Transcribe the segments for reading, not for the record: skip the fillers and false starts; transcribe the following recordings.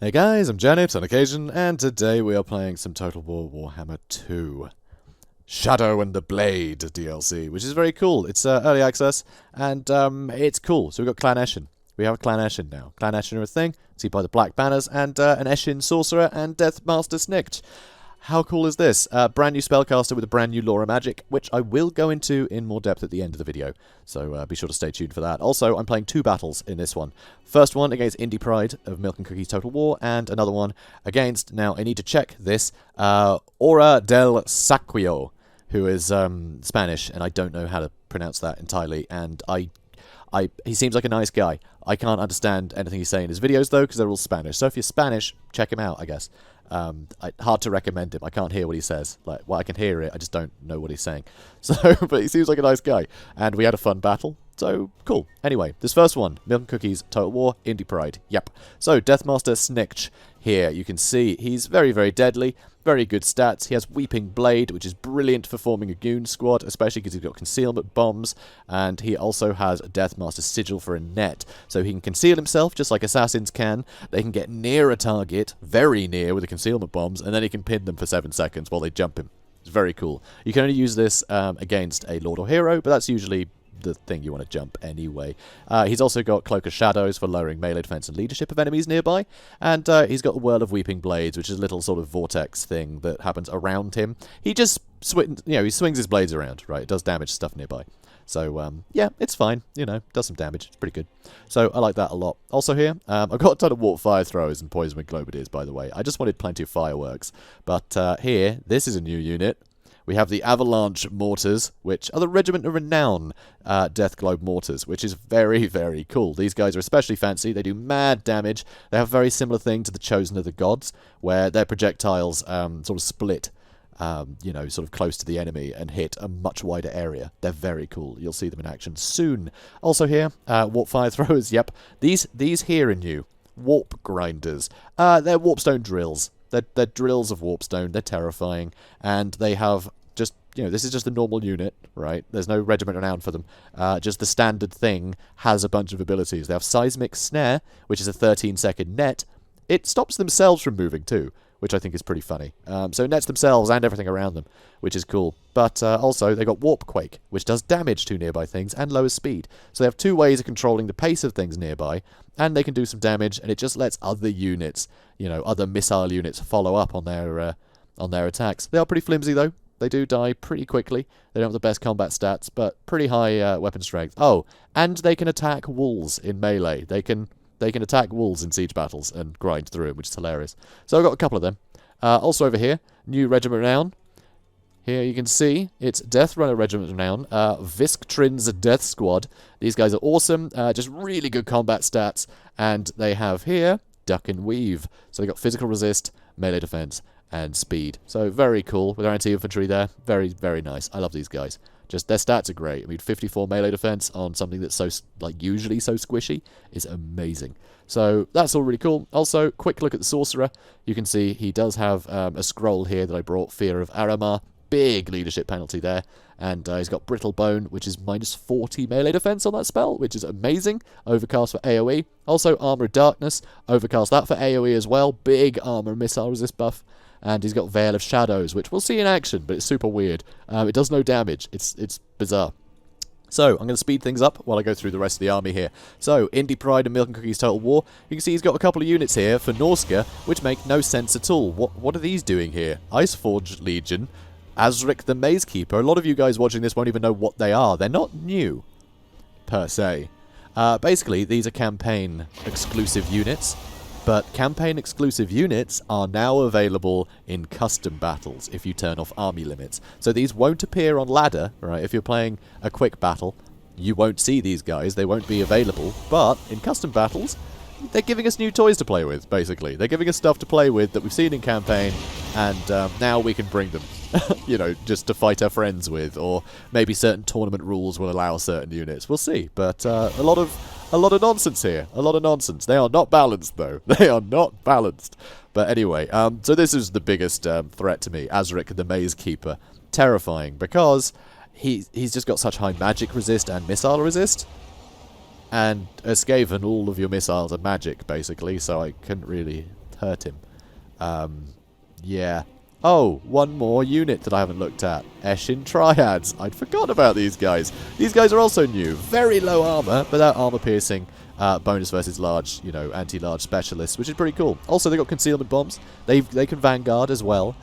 Hey guys, I'm JanetOnOccasion, and today we are playing some Total War Warhammer 2. Shadow and the Blade DLC, which is very cool. It's early access, and it's cool. So we've got Clan Eshin. We have a Clan Eshin now. Clan Eshin are a thing. See by the black banners, and an Eshin sorcerer and Deathmaster Snikch. How cool is this? Brand new spellcaster with a brand new lore magic, which I will go into in more depth at the end of the video. So be sure to stay tuned for that. Also, I'm playing two battles in this one. First one against Indypride of Milk&Cookies Total War, and another one against, now I need to check this, Hora del Saqueo, who is Spanish, and I don't know how to pronounce that entirely, and he seems like a nice guy. I can't understand anything he's saying in his videos, though, because they're all Spanish. So if you're Spanish, check him out, I guess. Hard to recommend him. I can't hear what he says. Well, I can hear it, I just don't know what he's saying. So, but he seems like a nice guy. And we had a fun battle. So, cool. Anyway, this first one, Milk&Cookies Total War, Indypride. Yep. So, Deathmaster Snikch here. You can see he's very, very deadly. Very good stats. He has Weeping Blade, which is brilliant for forming a goon squad, especially because he's got concealment bombs, and he also has a Deathmaster Sigil for a net, so he can conceal himself just like assassins can. They can get near a target, very near, with the concealment bombs, and then he can pin them for 7 seconds while they jump him. It's very cool. You can only use this against a Lord or Hero, but that's usually the thing you want to jump anyway. He's also got Cloak of Shadows for lowering melee defense and leadership of enemies nearby, and he's got the Whirl of Weeping Blades, which is a little sort of vortex thing that happens around him. He just he swings his blades around, right? It does damage stuff nearby. So, yeah, it's fine. You know, does some damage. It's pretty good. So, I like that a lot. Also here, I've got a ton of warp fire throwers and poison with globeteers, by the way. I just wanted plenty of fireworks. But here, this is a new unit. We have the Avalanche Mortars, which are the Regiment of Renown Death Globe Mortars, which is very, very cool. These guys are especially fancy. They do mad damage. They have a very similar thing to the Chosen of the Gods, where their projectiles sort of split, you know, sort of close to the enemy and hit a much wider area. They're very cool. You'll see them in action soon. Also here, Warp Fire Throwers, yep. These here are new. Warp Grinders. They're Warpstone drills. They're drills of Warpstone. They're terrifying. And they have just, you know, this is just a normal unit, right? There's no regiment renowned for them. Just the standard thing has a bunch of abilities. They have Seismic Snare, which is a 13-second net. It stops themselves from moving too, which I think is pretty funny. So it nets themselves and everything around them, which is cool. But also, they got Warp Quake, which does damage to nearby things and lowers speed. So they have two ways of controlling the pace of things nearby, and they can do some damage, and it just lets other units, you know, other missile units follow up on their attacks. They are pretty flimsy, though. They do die pretty quickly. They don't have the best combat stats, but pretty high weapon strength. Oh, and they can attack walls in melee. They can attack walls in siege battles and grind through them, which is hilarious. So I've got a couple of them. Also over here, new Regiment Renown. Here you can see it's Death Runner Regiment Renown, Visktrin's Death Squad. These guys are awesome, just really good combat stats, and they have here Duck and Weave. So they got physical resist, melee defense, and speed. So very cool with our anti-infantry there. Very, very nice. I love these guys. Just their stats are great. I mean, 54 melee defense on something that's so, like, usually so squishy is amazing. So that's all really cool. Also, quick look at the Sorcerer. You can see he does have a scroll here that I brought, Fear of Aramar. Big leadership penalty there. And he's got Brittle Bone, which is minus 40 melee defense on that spell, which is amazing. Overcast for AoE. Also, Armor of Darkness. Overcast that for AoE as well. Big armor missile resist buff. And he's got Veil of Shadows, which we'll see in action, but it's super weird. It does no damage. It's bizarre. So, I'm going to speed things up while I go through the rest of the army here. So, Indypride and Milk&Cookies Total War. You can see he's got a couple of units here for Norsca, which make no sense at all. What are these doing here? Iceforged Legion, Azric the Maze Keeper. A lot of you guys watching this won't even know what they are. They're not new, per se. Basically, these are campaign-exclusive units. But campaign-exclusive units are now available in custom battles if you turn off army limits. So these won't appear on ladder, right? If you're playing a quick battle, you won't see these guys. They won't be available. But in custom battles, they're giving us new toys to play with, basically. They're giving us stuff to play with that we've seen in campaign, and now we can bring them, you know, just to fight our friends with, or maybe certain tournament rules will allow certain units. We'll see. But a lot of nonsense here. A lot of nonsense. They are not balanced, though. They are not balanced. But anyway, so this is the biggest threat to me. Azric the Maze Keeper. Terrifying, because he's just got such high magic resist and missile resist. And Skaven, all of your missiles are magic, basically, so I couldn't really hurt him. Yeah. Oh, one more unit that I haven't looked at. Eshin Triads. I'd forgot about these guys. These guys are also new. Very low armor, but that armor piercing bonus versus large, you know, anti-large specialists, which is pretty cool. Also, they got concealment bombs. They can vanguard as well.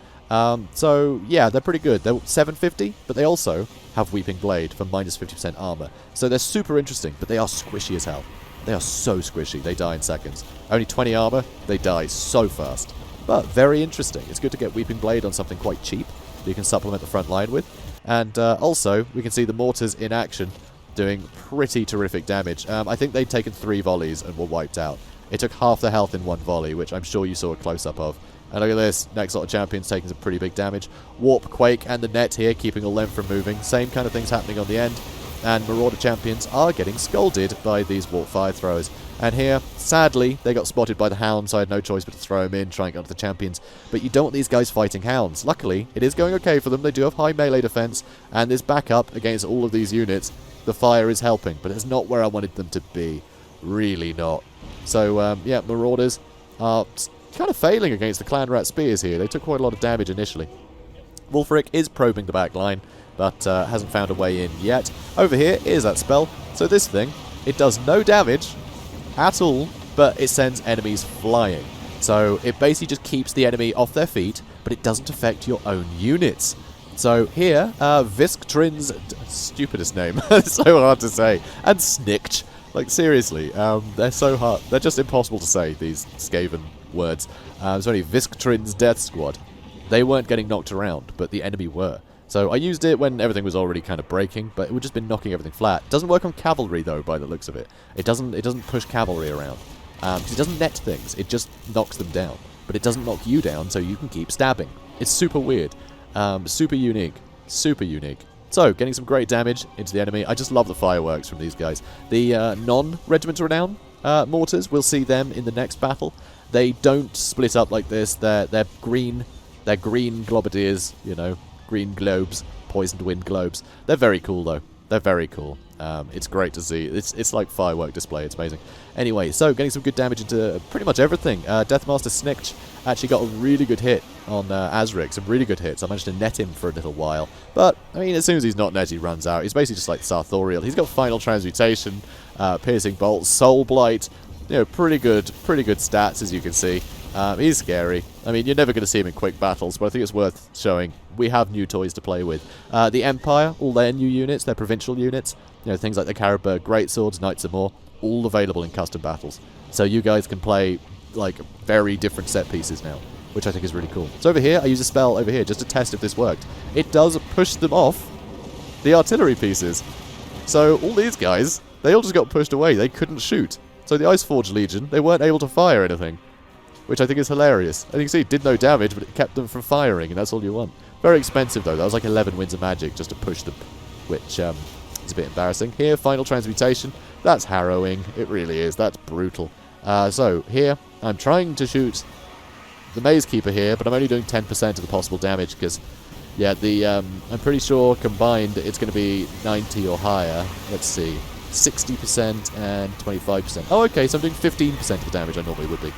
So, yeah, they're pretty good. They're 750, but they also have Weeping Blade for minus 50% armor. So they're super interesting, but they are squishy as hell. They are so squishy. They die in seconds. Only 20 armor, they die so fast. But very interesting. It's good to get Weeping Blade on something quite cheap that you can supplement the front line with. And also, we can see the Mortars in action doing pretty terrific damage. I think they'd taken 3 volleys and were wiped out. It took half the health in 1 volley, which I'm sure you saw a close-up of. And look at this. Next lot of champions taking some pretty big damage. Warp, Quake, and the net here, keeping all them from moving. Same kind of things happening on the end. And Marauder champions are getting scolded by these Warp Fire throwers. And here, sadly, they got spotted by the Hounds, so I had no choice but to throw them in, try and get onto the champions. But you don't want these guys fighting Hounds. Luckily, it is going okay for them. They do have high melee defense, and this backup against all of these units, the fire is helping. But it's not where I wanted them to be. Really not. So, yeah, Marauders are kind of failing against the Clan Rat Spears here. They took quite a lot of damage initially. Wulfric is probing the back line, but hasn't found a way in yet. Over here is that spell. So this thing, it does no damage at all, but it sends enemies flying. So it basically just keeps the enemy off their feet, but it doesn't affect your own units. So here, Visktrin's stupidest name, it's so hard to say, and Snikch. Like, seriously, they're so hard. They're just impossible to say, these Skaven words. It's only Visktrin's Death Squad. They weren't getting knocked around, but the enemy were. So I used it when everything was already kind of breaking, but it would just been knocking everything flat. Doesn't work on cavalry though, by the looks of it. It doesn't push cavalry around. It doesn't net things. It just knocks them down. But it doesn't knock you down, so you can keep stabbing. It's super weird. Super unique. Super unique. So, getting some great damage into the enemy. I just love the fireworks from these guys. The non-Regiment Renown Mortars, we'll see them in the next battle. They don't split up like this. They're green. They're green globadiers, you know. Green globes, poisoned wind globes. They're very cool though. They're very cool. It's great to see. It's like firework display. It's amazing. Anyway, so getting some good damage into pretty much everything. Deathmaster Snikch actually got a really good hit on Azric. Some really good hits. I managed to net him for a little while. But, I mean, as soon as he's not net, he runs out. He's basically just like Sartorial. He's got Final Transmutation, Piercing Bolt, Soul Blight. You know, pretty good stats, as you can see. He's scary. I mean, you're never going to see him in quick battles, but I think it's worth showing. We have new toys to play with. The Empire, all their new units, their provincial units, you know, things like the Caribberg Greatswords, Knights of More, all available in custom battles. So you guys can play, like, very different set pieces now, which I think is really cool. So over here, I use a spell over here just to test if this worked. It does push them off the artillery pieces. So all these guys, they all just got pushed away. They couldn't shoot. So the Iceforged Legion, they weren't able to fire anything, which I think is hilarious. And you can see it did no damage, but it kept them from firing, and that's all you want. Very expensive, though. That was like 11 Winds of Magic just to push them, which is a bit embarrassing. Here, Final Transmutation. That's harrowing. It really is. That's brutal. So, here, I'm trying to shoot the Maze Keeper here, but I'm only doing 10% of the possible damage, because, yeah, I'm pretty sure combined it's going to be 90 or higher. Let's see. 60% and 25%. Oh, okay, so I'm doing 15% of the damage I normally would be.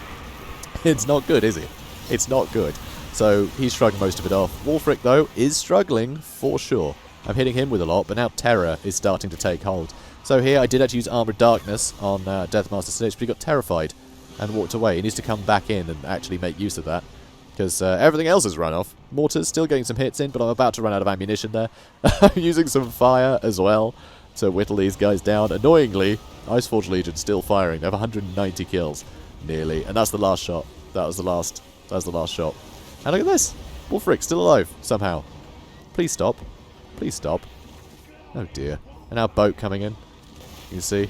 It's not good, is it? It's not good. So he's shrugged most of it off. Wulfric, though, is struggling for sure. I'm hitting him with a lot, but now Terror is starting to take hold. So here I did actually use Armoured Darkness on Deathmaster Snikch, but he got terrified and walked away. He needs to come back in and actually make use of that, because everything else has run off. Mortars still getting some hits in, but I'm about to run out of ammunition there. I'm using some fire as well to whittle these guys down. Annoyingly, Iceforged Legion still firing. They have 190 kills. Nearly. And that's the last shot. That was the last shot. And look at this. Wulfric still alive, somehow. Please stop. Please stop. Oh dear. And our boat coming in. You can see.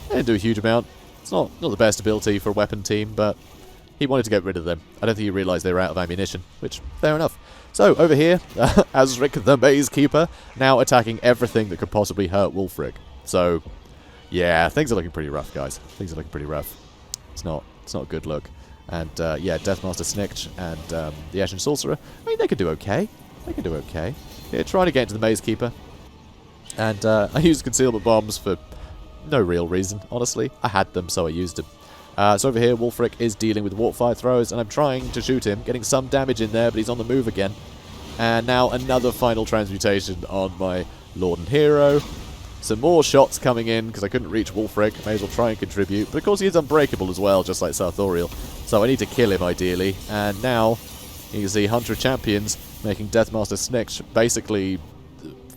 They didn't do a huge amount. It's not the best ability for a weapon team, but he wanted to get rid of them. I don't think he realised they were out of ammunition, which, fair enough. So, over here, Azric the Maze Keeper, now attacking everything that could possibly hurt Wulfric. So, yeah, things are looking pretty rough, guys. Things are looking pretty rough. It's not a good look. And, yeah, Deathmaster Snikch and the Eshin Sorcerer, I mean, they could do okay. They could do okay. Yeah, trying to get into the Maze Keeper. And I used concealment bombs for no real reason, honestly. I had them, so I used them. So over here, Wulfric is dealing with warp fire throws, and I'm trying to shoot him, getting some damage in there, but he's on the move again. And now another final transmutation on my Lord and Hero. Some more shots coming in, because I couldn't reach Wulfric. May as well try and contribute. But of course he is unbreakable as well, just like Sartorial. So I need to kill him, ideally. And now, you can see Hunter of Champions making Deathmaster Snikch basically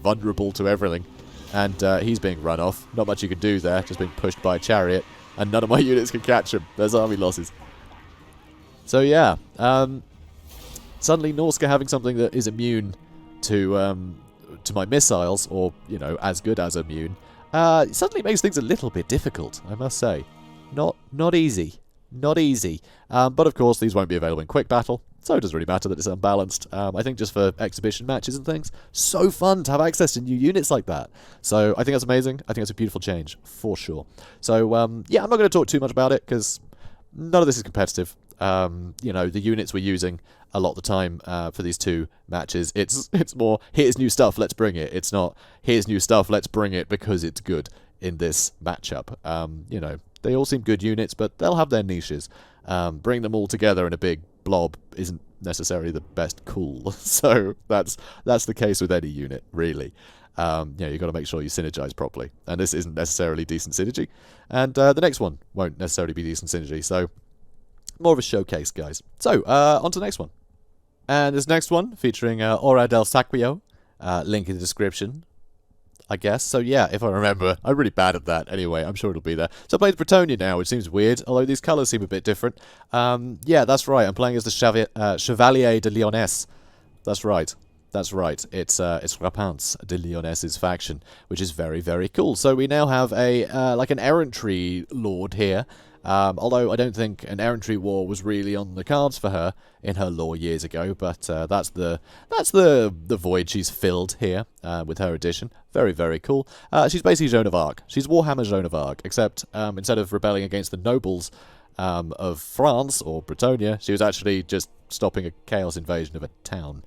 vulnerable to everything. And he's being run off. Not much you can do there, just being pushed by a chariot. And none of my units can catch him. There's army losses. So yeah, suddenly Norsca having something that is immune to my missiles, or, you know, as good as immune, suddenly makes things a little bit difficult, I must say. Not easy. Not easy. But of course, these won't be available in quick battle, so it doesn't really matter that it's unbalanced. I think just for exhibition matches and things, so fun to have access to new units like that. So I think that's amazing. I think that's a beautiful change, for sure. So, yeah, I'm not going to talk too much about it, because none of this is competitive. You know, the units we're using a lot of the time for these two matches, it's more, here's new stuff, let's bring it. It's not, here's new stuff, let's bring it because it's good in this matchup. You know, they all seem good units, but they'll have their niches. Bring them all together in a big blob isn't necessarily the best cool. So that's the case with any unit, really. You know, you've got to make sure you synergize properly. And this isn't necessarily decent synergy. And the next one won't necessarily be decent synergy. So more of a showcase, guys. So, on to the next one. And this next one, featuring Hora del Saqueo, link in the description, I guess. So yeah, if I remember, I'm really bad at that. Anyway, I'm sure it'll be there. So I played Bretonnian now, which seems weird, although these colours seem a bit different. Yeah, that's right, I'm playing as the Chevalier De Lyonesse. That's right. That's right. It's Repanse De Lyonnesse's faction, which is very, very cool. So we now have a like an errantry lord here. Although I don't think an errantry war was really on the cards for her in her lore years ago, but that's the void she's filled here with her addition. Very, very cool. She's basically Joan of Arc. She's Warhammer Joan of Arc, except instead of rebelling against the nobles of France or Bretonnia, she was actually just stopping a chaos invasion of a town.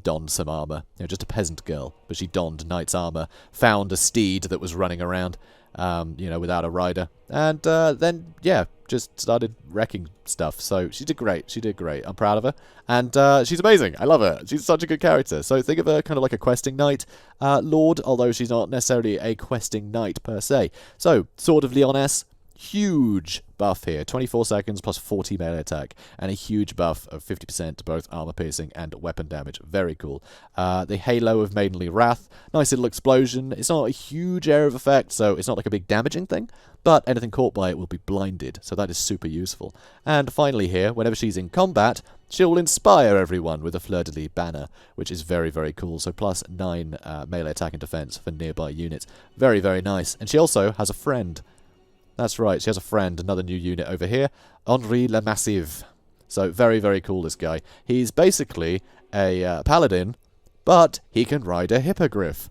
Donned some armour, you know, just a peasant girl, but she donned knight's armour, found a steed that was running around, you know, without a rider, and then, yeah, just started wrecking stuff. So she did great. She did great. I'm proud of her, and she's amazing. I love her. She's such a good character. So think of her kind of like a questing knight lord, although she's not necessarily a questing knight per se. So Sword of Lyonesse. Huge buff here, 24 seconds plus 40 melee attack, and a huge buff of 50% to both armor piercing and weapon damage. Very cool. The Halo of Maidenly Wrath, nice little explosion. It's not a huge area of effect, so it's not like a big damaging thing, but anything caught by it will be blinded, so that is super useful. And finally here, whenever she's in combat, she'll inspire everyone with a fleur-de-lis banner, which is very, very cool. So plus 9 melee attack and defense for nearby units. Very, very nice. And she also has a friend. That's right, she has a friend, another new unit over here, Henri Le Massive. So very, very cool, this guy. He's basically a paladin, but he can ride a hippogriff.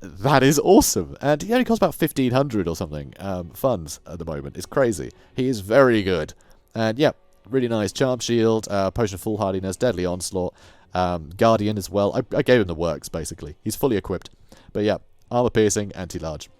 That is awesome. And he only costs about 1,500 or something funds at the moment. It's crazy. He is very good. And yeah, really nice. Charm Shield, Potion of Foolhardiness, Deadly Onslaught, Guardian as well. I gave him the works, basically. He's fully equipped. But yeah, Armor Piercing, Anti-Large.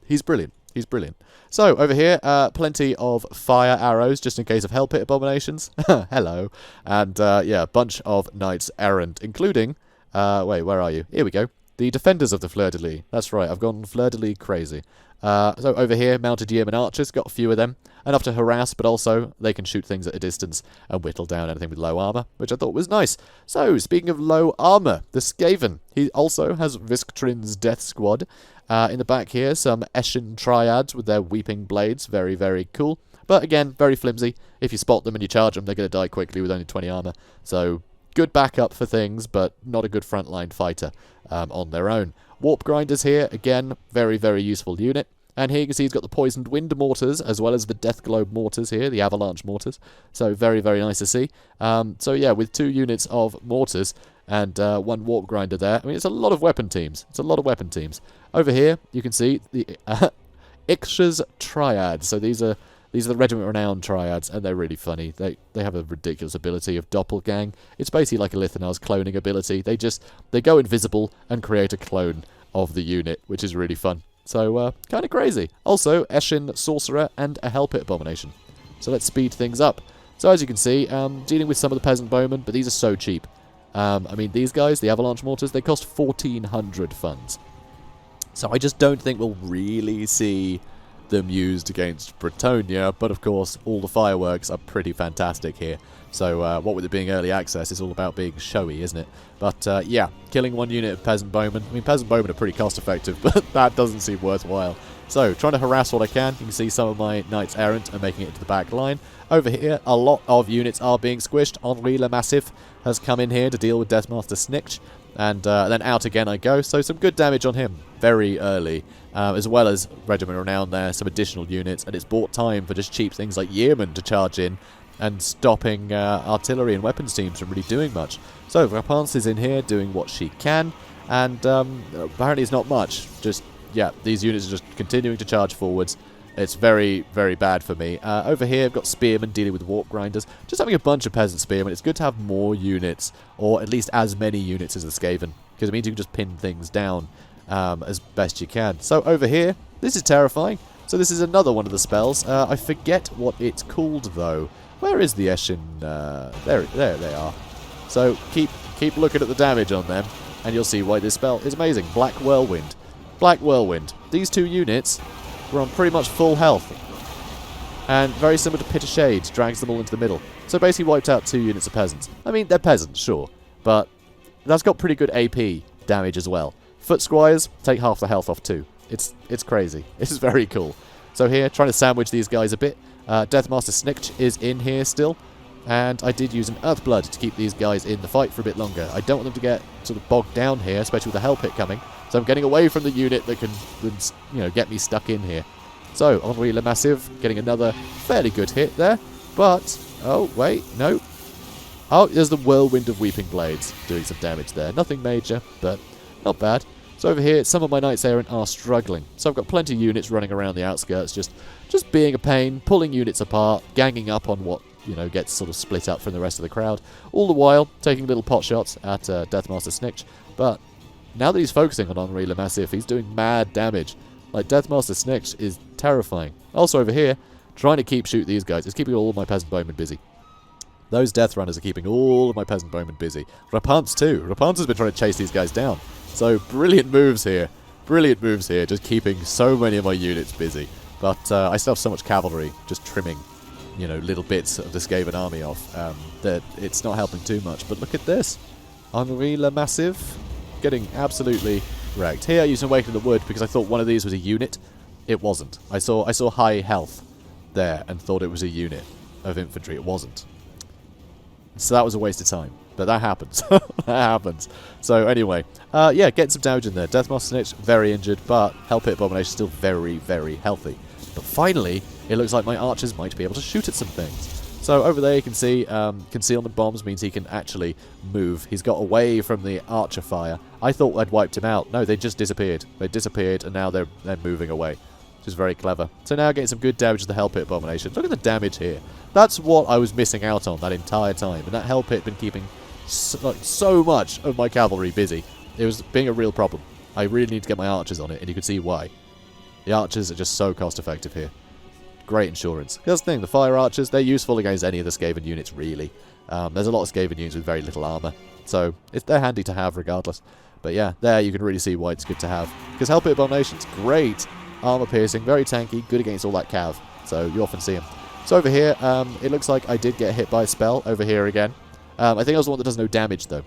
He's brilliant. He's brilliant. So, over here, plenty of fire arrows, just in case of Hell Pit Abominations. Hello. And, yeah, a bunch of Knights Errant, including... wait, where are you? Here we go. The Defenders of the Fleur-de-Lis. That's right, I've gone Fleur-de-Lis crazy. So, over here, Mounted Yeoman Archers, got a few of them. Enough to harass, but also they can shoot things at a distance and whittle down anything with low armour, which I thought was nice. So, speaking of low armour, the Skaven. He also has Visktrin's Death Squad. In the back here, some Eshin Triads with their Weeping Blades. Very, very cool. But again, very flimsy. If you spot them and you charge them, they're going to die quickly with only 20 armour. So, good backup for things, but not a good frontline fighter on their own. Warp Grinders here, again, very, very useful unit. And here you can see he's got the Poisoned Wind Mortars, as well as the Death Globe Mortars here, the Avalanche Mortars. So very, very nice to see. So yeah, with 2 units of Mortars and 1 Warp Grinder there, I mean, it's a lot of weapon teams. It's a lot of weapon teams. Over here, you can see the Ixcha's Triads. So these are the Regiment Renowned Triads, and they're really funny. They have a ridiculous ability of Doppelgang. It's basically like a Lithanar's cloning ability. They go invisible and create a clone of the unit, which is really fun. So, kind of crazy. Also, Eshin Sorcerer and a Hell Pit Abomination. So let's speed things up. So as you can see, dealing with some of the peasant bowmen, but these are so cheap. I mean, these guys, the avalanche mortars, they cost 1,400 funds. So I just don't think we'll really see them used against Bretonnia, but of course all the fireworks are pretty fantastic here. So what with it being early access, it's all about being showy, isn't it? But yeah, killing one unit of peasant bowmen. I mean, peasant bowmen are pretty cost effective, but that doesn't seem worthwhile. So trying to harass what I can. You can see some of my knights errant are making it to the back line. Over here, a lot of units are being squished. Henri Le Massif has come in here to deal with Deathmaster Snikch. And then out again I go. So some good damage on him very early. As well as Regiment Renown there, some additional units. And it's bought time for just cheap things like Yeomen to charge in and stopping artillery and weapons teams from really doing much. So Repanse is in here doing what she can. And apparently it's not much. Just, yeah, these units are just continuing to charge forwards. It's very, very bad for me. Over here, I've got Spearmen dealing with Warp Grinders. Just having a bunch of Peasant Spearmen. It's good to have more units, or at least as many units as the Skaven, because it means you can just pin things down as best you can. So over here, this is terrifying. So this is another one of the spells. I forget what it's called, though. Where is the Eshin? There they are. So keep looking at the damage on them, and you'll see why this spell is amazing. Black Whirlwind. Black Whirlwind. These two units were on pretty much full health. And very similar to Pit of Shade, drags them all into the middle. So basically wiped out 2 units of peasants. I mean, they're peasants, sure, but that's got pretty good AP damage as well. Foot Squires take half the health off too. It's crazy. It's very cool. So here, trying to sandwich these guys a bit. Deathmaster Snikch is in here still. And I did use an Earthblood to keep these guys in the fight for a bit longer. I don't want them to get sort of bogged down here, especially with the Hell Pit coming. So I'm getting away from the unit that can you know, get me stuck in here. So, Henri Le Massif getting another fairly good hit there. But, oh, wait, no. Oh, there's the Whirlwind of Weeping Blades doing some damage there. Nothing major, but not bad. So over here, some of my Knights Errant are struggling. So I've got plenty of units running around the outskirts, just being a pain, pulling units apart, ganging up on what, you know, gets sort of split up from the rest of the crowd. All the while, taking little pot shots at Deathmaster Snikch. But now that he's focusing on Henri Le Massif, he's doing mad damage. Like, Deathmaster Snikch is terrifying. Also over here, trying to keep shoot these guys. It's keeping all of my peasant bowmen busy. Those death runners are keeping all of my peasant bowmen busy. Repanse too. Repanse has been trying to chase these guys down. So brilliant moves here. Brilliant moves here. Just keeping so many of my units busy. But I still have so much cavalry just trimming, you know, little bits of the Skaven army off that it's not helping too much. But look at this. Henri Le Massif getting absolutely wrecked. Here I used Awaken the Wood because I thought one of these was a unit. It wasn't. I saw high health there and thought it was a unit of infantry. It wasn't. So that was a waste of time. But that happens. That happens. So anyway, yeah, getting some damage in there. Deathmaster Snikch, very injured, but Hell Pit Abomination still very, very healthy. But finally, it looks like my archers might be able to shoot at some things. So over there you can see concealment bombs means he can actually move. He's got away from the archer fire. I thought I'd wiped him out. No, they just disappeared. They disappeared and now they're moving away. Which is very clever. So now getting some good damage to the Hell Pit Abomination. Look at the damage here. That's what I was missing out on that entire time. And that Hell Pit had been keeping so much of my cavalry busy. It was being a real problem. I really need to get my archers on it, and you can see why. The archers are just so cost effective here. Great insurance. That's the thing, the fire archers, they're useful against any of the Skaven units, really. There's a lot of Skaven units with very little armor, so they're handy to have regardless. But yeah, there you can really see why it's good to have. Because Hell Pit Abomination's great. Armor piercing, very tanky, good against all that cav. So you often see him. So over here, it looks like I did get hit by a spell over here again. I think I was the one that does no damage, though.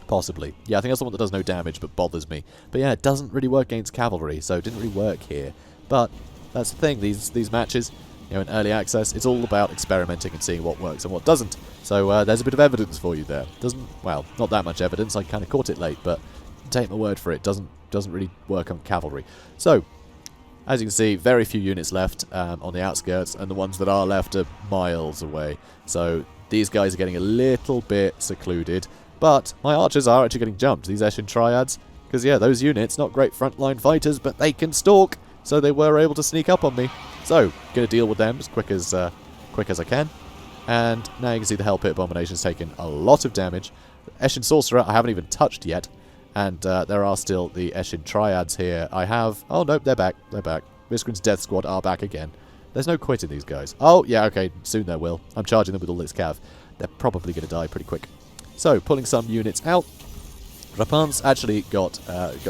Possibly. Yeah, I think that's the one that does no damage, but bothers me. But yeah, it doesn't really work against cavalry, so it didn't really work here. But that's the thing, these matches, you know, in early access, it's all about experimenting and seeing what works and what doesn't. So there's a bit of evidence for you there. Well, not that much evidence, I kind of caught it late, but take my word for it, doesn't really work on cavalry. So, as you can see, very few units left on the outskirts, and the ones that are left are miles away. So these guys are getting a little bit secluded, but my archers are actually getting jumped, these Eshin Triads, because yeah, those units, not great frontline fighters, but they can stalk, so they were able to sneak up on me. So, going to deal with them as quick as I can. And now you can see the Hell Pit Abomination's taken a lot of damage. Eshin Sorcerer I haven't even touched yet. And there are still the Eshin Triads here. I have... Oh, no, they're back. They're back. Miscreant's Death Squad are back again. There's no quit in these guys. Oh, yeah, okay, soon there will. I'm charging them with all this cav. They're probably going to die pretty quick. So, pulling some units out. Repanse actually got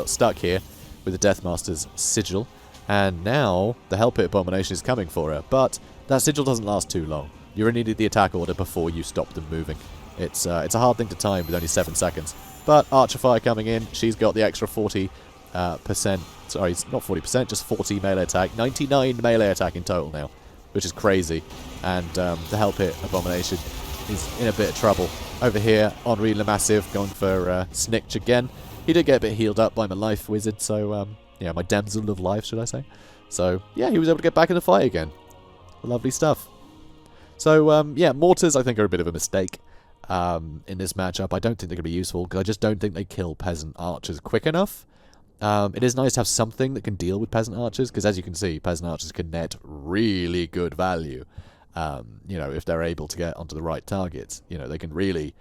stuck here with the Deathmaster's sigil, and now the Hell Pit Abomination is coming for her, but that sigil doesn't last too long. You really need the attack order before you stop them moving. It's a hard thing to time with only 7 seconds. But Archer Fire coming in, she's got the extra 40%, sorry, it's not 40%, just 40 melee attack, 99 melee attack in total now, which is crazy. And the Hell Pit Abomination is in a bit of trouble. Over here, Henri Le Massive going for Snikch again. He did get a bit healed up by my life wizard, so, yeah, my damsel of life, should I say. So, yeah, he was able to get back in the fight again. Lovely stuff. So, yeah, Mortars, I think, are a bit of a mistake in this matchup. I don't think they're going to be useful, because I just don't think they kill peasant archers quick enough. It is nice to have something that can deal with peasant archers, because as you can see, peasant archers can net really good value. You know, if they're able to get onto the right targets, you know, they can really,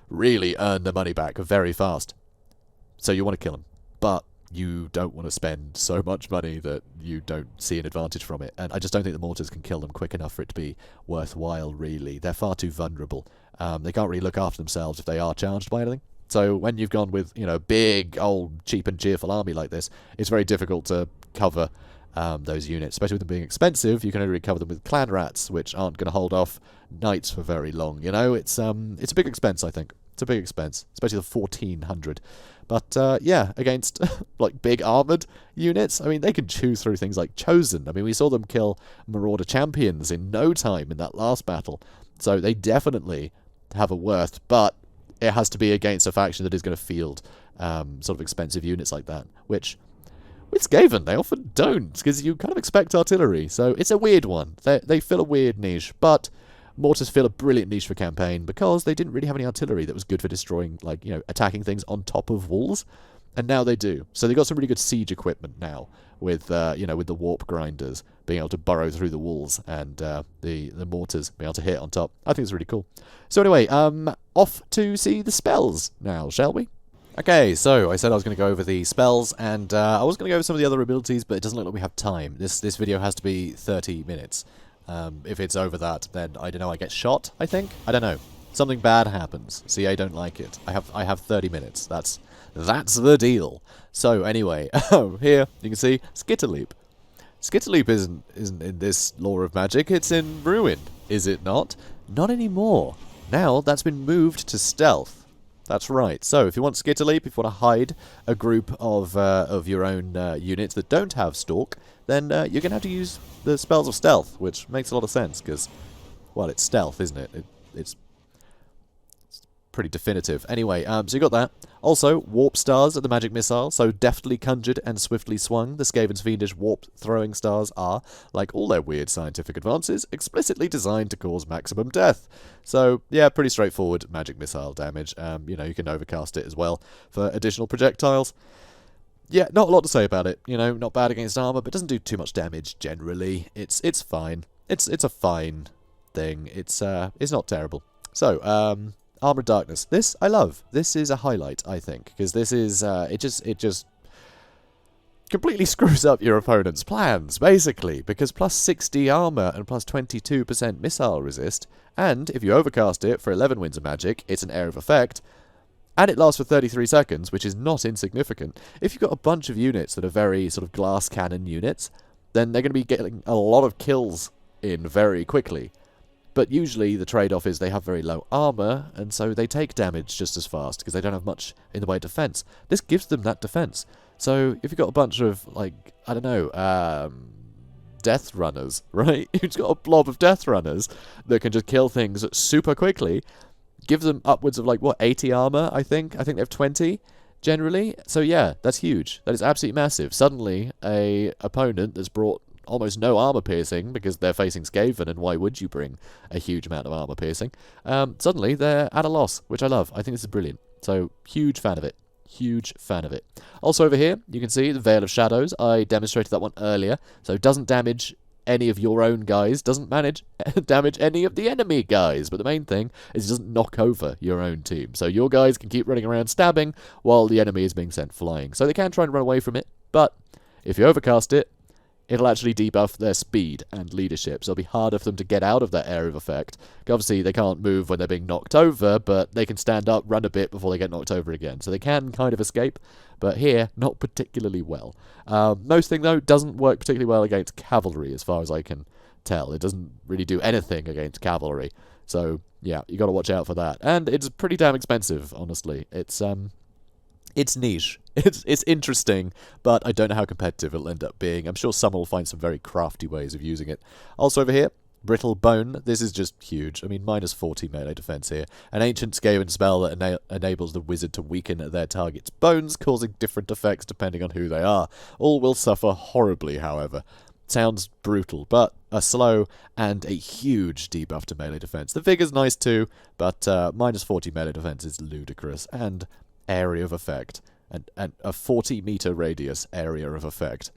really earn their money back very fast. So you want to kill them, but you don't want to spend so much money that you don't see an advantage from it. And I just don't think the mortars can kill them quick enough for it to be worthwhile, really. They're far too vulnerable. They can't really look after themselves if they are charged by anything. So when you've gone with, you know, big, old, cheap and cheerful army like this, it's very difficult to cover those units, especially with them being expensive. You can only recover them with clan rats, which aren't going to hold off knights for very long. You know, it's a big expense. I think it's a big expense, especially the 1400. But yeah, against like big armored units, I mean, they can chew through things like Chosen. I mean, we saw them kill Marauder champions in no time in that last battle. So they definitely have a worth, but it has to be against a faction that is going to field sort of expensive units like that, which with Skaven, they often don't, because you kind of expect artillery. So it's a weird one. They fill a weird niche, but Mortars fill a brilliant niche for campaign because they didn't really have any artillery that was good for destroying, like, you know, attacking things on top of walls, and now they do. So they've got some really good siege equipment now with, you know, with the warp grinders being able to burrow through the walls and the mortars being able to hit on top. I think it's really cool. So anyway, off to see the spells now, shall we? Okay, so I said I was going to go over the spells, and I was going to go over some of the other abilities, but it doesn't look like we have time. This video has to be 30 minutes. If it's over that, then I don't know, I get shot, I think? I don't know. Something bad happens. CA don't like it. I have 30 minutes. That's the deal. So anyway, here you can see Skitterleap. Skitterleap isn't in this lore of magic, it's in Ruin, is it not? Not anymore. Now that's been moved to stealth. That's right. So if you want Skitterleap, if you want to hide a group of your own units that don't have Stalk, then you're going to have to use the spells of stealth, which makes a lot of sense because, well, it's stealth, isn't it? It's pretty definitive. Anyway, so you got that. Also, warp stars are the magic missile, so deftly conjured and swiftly swung, the Skaven's fiendish warp throwing stars are, like all their weird scientific advances, explicitly designed to cause maximum death. So, yeah, pretty straightforward magic missile damage. You know, you can overcast it as well for additional projectiles. Yeah, not a lot to say about it. You know, not bad against armor, but doesn't do too much damage generally. It's fine. It's a fine thing. It's not terrible. So, Armored Darkness. This I love. This is a highlight, I think, because this is it just completely screws up your opponent's plans, basically, because plus 60 armor and plus 22% missile resist, and if you overcast it for 11 winds of magic, it's an area of effect, and it lasts for 33 seconds, which is not insignificant. If you've got a bunch of units that are very sort of glass cannon units, then they're going to be getting a lot of kills in very quickly. But usually the trade-off is they have very low armor, and so they take damage just as fast, because they don't have much in the way of defense. This gives them that defense. So if you've got a bunch of, like, I don't know, death runners, right? You've got a blob of death runners that can just kill things super quickly. Give them upwards of, like, what, 80 armor, I think? I think they have 20, generally. So yeah, that's huge. That is absolutely massive. Suddenly, a opponent that's brought almost no armor piercing, because they're facing Skaven, and why would you bring a huge amount of armor piercing? Suddenly, they're at a loss, which I love. I think this is brilliant. So, huge fan of it. Huge fan of it. Also over here, you can see the Veil of Shadows. I demonstrated that one earlier. So, it doesn't damage any of your own guys, doesn't damage any of the enemy guys, but the main thing is it doesn't knock over your own team. So, your guys can keep running around stabbing while the enemy is being sent flying. So, they can try and run away from it, but if you overcast it, it'll actually debuff their speed and leadership, so it'll be harder for them to get out of that area of effect. Obviously, they can't move when they're being knocked over, but they can stand up, run a bit before they get knocked over again. So they can kind of escape, but here, not particularly well. Most thing, though, doesn't work particularly well against cavalry, as far as I can tell. It doesn't really do anything against cavalry. So, yeah, you got to watch out for that. And it's pretty damn expensive, honestly. It's niche. It's interesting, but I don't know how competitive it'll end up being. I'm sure someone will find some very crafty ways of using it. Also over here, Brittle Bone. This is just huge. I mean, minus 40 melee defense here. An ancient Skaven spell that enables the wizard to weaken their target's bones, causing different effects depending on who they are. All will suffer horribly, however. Sounds brutal, but a slow and a huge debuff to melee defense. The figure's nice too, but minus 40 melee defense is ludicrous. And area of effect. And a 40-meter radius area of effect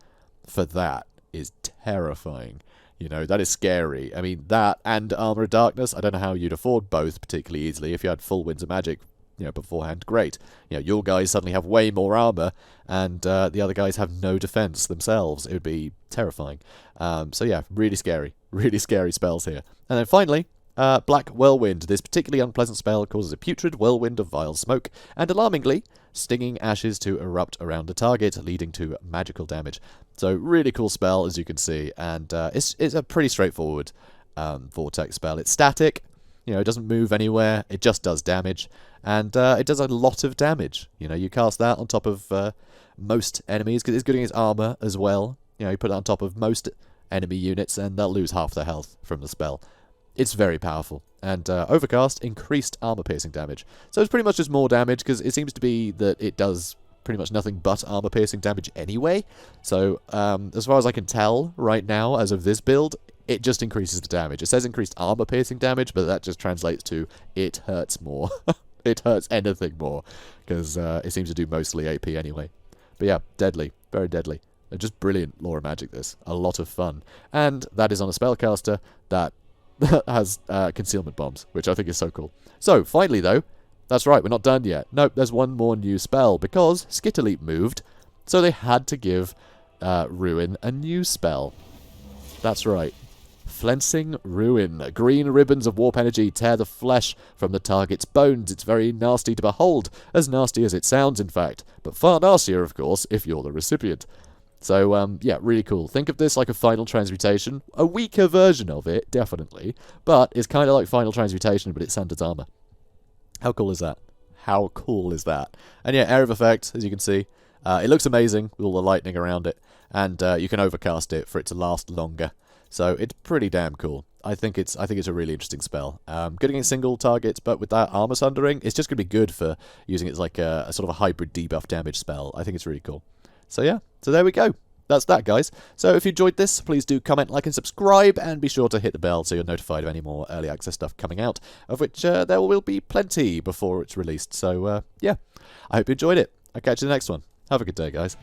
for that is terrifying. You know, that is scary. I mean, that and Armor of Darkness, I don't know how you'd afford both particularly easily. If you had full Winds of Magic, you know, beforehand, great. You know, your guys suddenly have way more armor, and the other guys have no defense themselves. It would be terrifying. So yeah, really scary spells here. And then finally, Black Whirlwind. This particularly unpleasant spell causes a putrid whirlwind of vile smoke, and alarmingly, stinging ashes to erupt around the target, leading to magical damage. So really cool spell, as you can see, and it's a pretty straightforward vortex spell. It's static, you know, it doesn't move anywhere, it just does damage, and it does a lot of damage. You know, you cast that on top of most enemies, because it's good against armor as well. You know, you put it on top of most enemy units, and they'll lose half their health from the spell. It's very powerful, and Overcast increased armor-piercing damage. So it's pretty much just more damage, because it seems to be that it does pretty much nothing but armor-piercing damage anyway. So as far as I can tell right now, as of this build, it just increases the damage. It says increased armor-piercing damage, but that just translates to it hurts more. It hurts anything more, because it seems to do mostly AP anyway. But yeah, deadly. Very deadly. Just brilliant lore magic, this. A lot of fun. And that is on a spellcaster that has concealment bombs, which I think is so cool. So, finally though, that's right, we're not done yet. Nope, there's one more new spell, because Skitterleap moved, so they had to give Ruin a new spell. That's right. Flensing Ruin. Green ribbons of warp energy tear the flesh from the target's bones. It's very nasty to behold, as nasty as it sounds in fact, but far nastier of course if you're the recipient. So, yeah, really cool. Think of this like a Final Transmutation. A weaker version of it, definitely. But it's kind of like Final Transmutation, but it's Sanders armor. How cool is that? How cool is that? And yeah, area of effect, as you can see. It looks amazing with all the lightning around it. And you can overcast it for it to last longer. So it's pretty damn cool. I think it's a really interesting spell. Good against single targets, but with that armor sundering, it's just going to be good for using it as like a sort of a hybrid debuff damage spell. I think it's really cool. So yeah, so there we go. That's that, guys. So if you enjoyed this, please do comment, like, and subscribe, and be sure to hit the bell so you're notified of any more early access stuff coming out, of which there will be plenty before it's released. So yeah, I hope you enjoyed it. I'll catch you in the next one. Have a good day, guys.